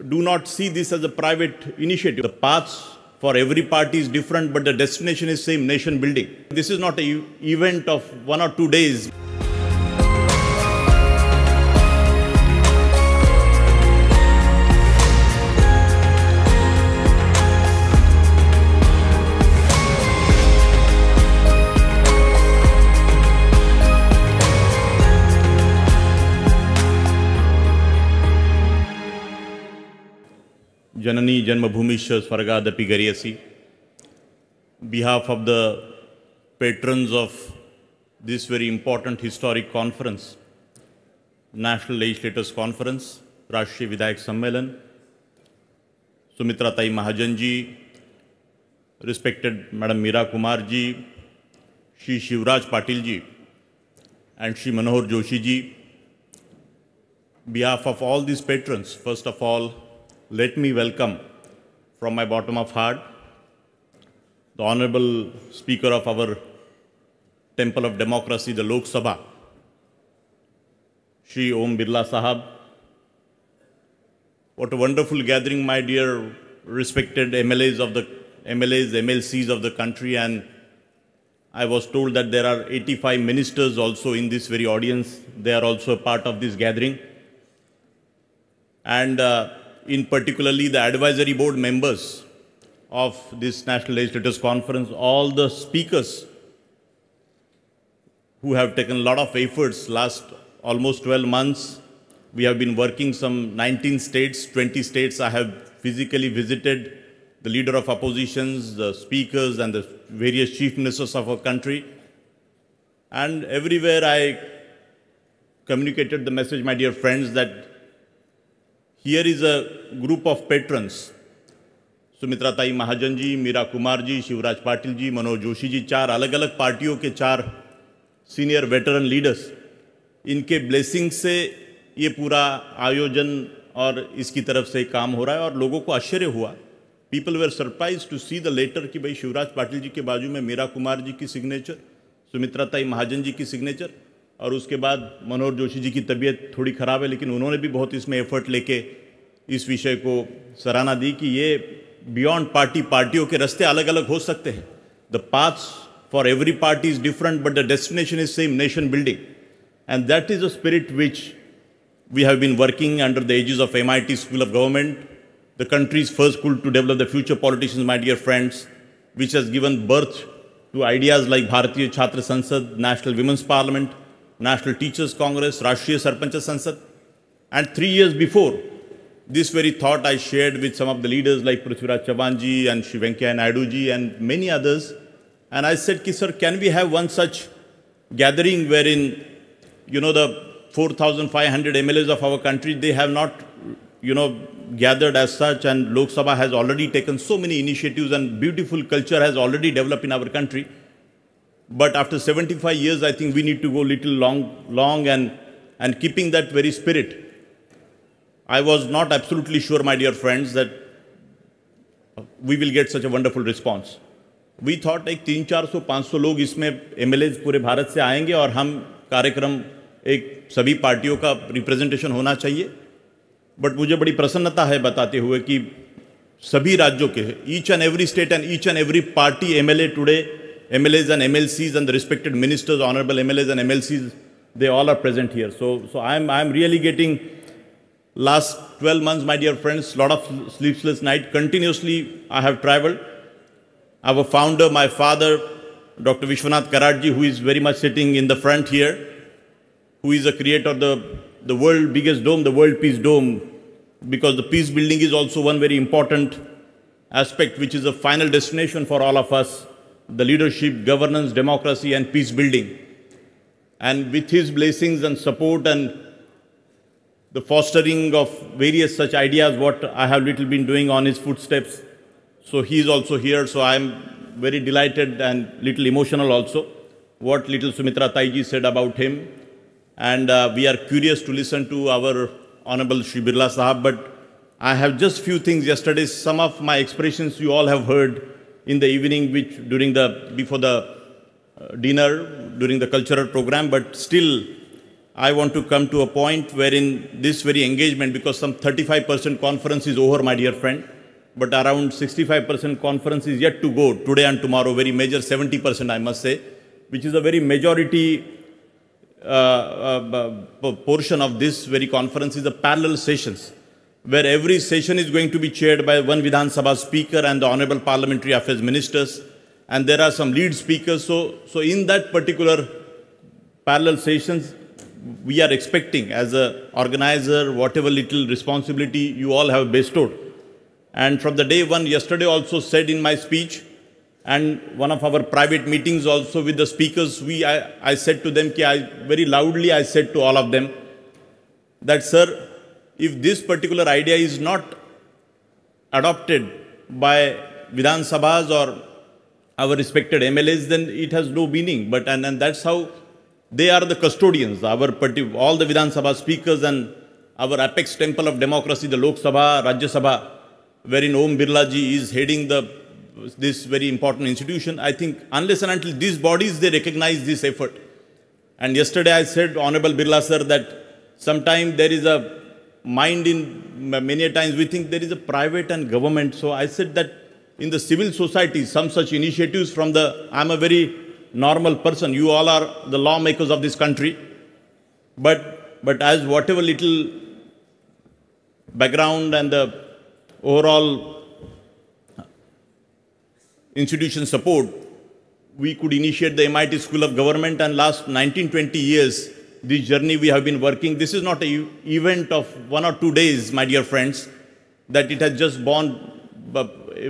do not see this as a private initiative. The paths for every party is different, but the destination is same: nation building. This is not an event of 1 or 2 days. Janani Janmabhumisha Swargadapi Gariyasi. Behalf of the patrons of this very important historic conference, National Legislators Conference, Rashtriya Vidayak Sammelan, Sumitra Tai Mahajan ji, respected Madam Meera Kumar ji, Shri Shivraj Patil ji, and Shri Manohar Joshi ji. Behalf of all these patrons, first of all, let me welcome from my bottom of heart the Honorable Speaker of our Temple of Democracy, the Lok Sabha, Shri Om Birla Sahab. What a wonderful gathering, my dear respected MLAs, MLCs of the country, and I was told that there are 85 ministers also in this very audience. They are also a part of this gathering. And in particularly the advisory board members of this National Legislators Conference, all the speakers who have taken a lot of efforts last almost 12 months. We have been working some 19 states, 20 states. I have physically visited the leader of oppositions, the speakers, and the various chief ministers of our country. And everywhere I communicated the message, my dear friends, that here is a group of patrons, Sumitra Tai Mahajan ji, Meera Kumar ji, Shivraj Patil ji, Manohar Joshi ji, 4 अलग-अलग पार्टियों के 4 senior veteran leaders, इनके blessing से ये पूरा आयोजन और इसकी तरफ से काम हो रहा है और लोगों को आश्चर्य हुआ. People were surprised to see the letter कि भाई शिवराज पाटिल जी के बाजू में मीरा कुमार जी की सिग्नेचर, सुमित्रा ताई महाजन जी की सिग्नेचर, और उसके बाद मनोहर जोशी जी की तबीयत थोड़ी ख़राब है, लेकिन उन्होंने भी बहुत इसमें एफर्ट लेके इस विषय को सराहना दी कि ये बियॉन्ड पार्टियों के रास्ते अलग अलग हो सकते हैं. The paths for every party is different, but the destination is same: nation building. And that is a spirit which we have been working under the aegis of MIT School of Government, the country's first school to develop the future politicians, my dear friends, which has given birth to ideas like Bharatiya Chhatra Sansad, National Women's Parliament, National Teachers Congress, Rashtriya Sarpanch Sansad. And 3 years before, this very thought I shared with some of the leaders like Prithviraj Chavan ji and Shri Venkaiah Naidu ji and many others. And I said, sir, can we have one such gathering wherein, the 4,500 MLAs of our country, they have not, gathered as such, and Lok Sabha has already taken so many initiatives and beautiful culture has already developed in our country. But after 75 years, I think we need to go little long and keeping that very spirit. I was not absolutely sure, my dear friends, that we will get such a wonderful response. We thought like 300-400-500 लोग इसमें MLAs पूरे भारत से आएंगे और हम कार्यक्रम एक सभी पार्टियों का रिप्रेजेंटेशन होना चाहिए. बट मुझे बड़ी प्रसन्नता है बताते हुए कि सभी राज्यों के, each and every state and each and every party MLA today, MLAs and MLCs and the respected ministers, honorable MLAs and MLCs, they all are present here. So I'm really getting last 12 months, my dear friends, lot of sleepless night. Continuously I have traveled. Our founder, my father, Dr. Vishwanath Karatji, who is very much sitting in the front here, who is a creator of the world biggest dome, the World Peace Dome, because the peace building is also one very important aspect, which is a final destination for all of us, the leadership, governance, democracy, and peace building. And with his blessings and support and the fostering of various such ideas, what I have little been doing on his footsteps. So he is also here. So I am very delighted and little emotional also, what little Sumitra Taiji said about him. And we are curious to listen to our Honorable Shri Birla Sahab. But I have just few things yesterday. Some of my expressions you all have heard in the evening, which before the dinner, during the cultural program. But still, I want to come to a point wherein this very engagement, because some 35% conference is over, my dear friend, but around 65% conference is yet to go today and tomorrow, very major 70%, I must say, which is a very majority portion of this very conference is the parallel sessions, where every session is going to be chaired by one Vidhan Sabha speaker and the Honorable Parliamentary Affairs Ministers, and there are some lead speakers. So in that particular parallel sessions, we are expecting as an organizer, whatever little responsibility you all have bestowed. And from the day one, yesterday also said in my speech, and one of our private meetings also with the speakers, I said to them, very loudly I said to all of them, that sir, if this particular idea is not adopted by Vidhan Sabhas or our respected MLAs, then it has no meaning. But and that's how they are the custodians, all the Vidhan Sabha speakers and our apex temple of democracy, the Lok Sabha, Rajya Sabha, wherein Om Birla ji is heading this very important institution. I think unless and until these bodies, they recognize this effort. And yesterday I said, Honorable Birla sir, that sometimes there is a mind in, many times we think there is a private and government. So I said that in the civil society, some such initiatives from I'm a very normal person. You all are the lawmakers of this country. But as whatever little background and the overall institution support, we could initiate the MIT School of Government, and last 19-20 years, this journey we have been working. This is not an event of 1 or 2 days, my dear friends, that it has just born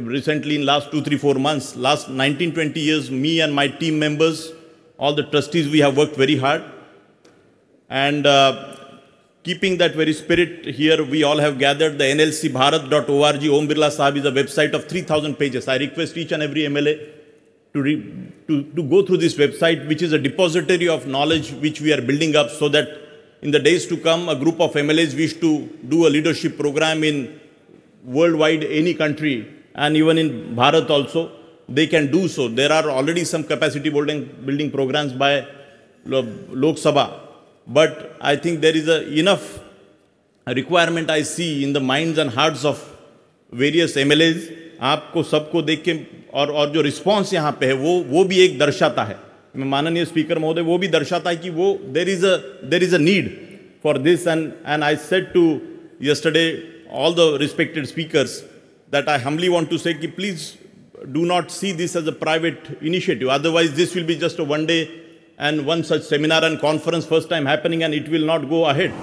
recently in last 2, 3, 4 months. Last 19-20 years, me and my team members, all the trustees, we have worked very hard. And keeping that very spirit here, we all have gathered the NLC Bharat.org. Om Birla Sahib is a website of 3,000 pages. I request each and every MLA to go through this website, which is a depository of knowledge which we are building up, so that in the days to come, a group of MLAs wish to do a leadership program in worldwide, any country, and even in Bharat also, they can do so. There are already some capacity building programs by Lok Sabha. But I think there is enough requirement I see in the minds and hearts of various MLAs. आपको सबको देख के और जो response यहाँ पे है वो भी एक दर्शाता है. माननीय स्पीकर महोदय, वो भी दर्शाता है कि वो there is a need for this. And I said to yesterday all the respected speakers that I humbly want to say, please do not see this as a private initiative. Otherwise, this will be just a one day and one such seminar and conference, first time happening, and it will not go ahead.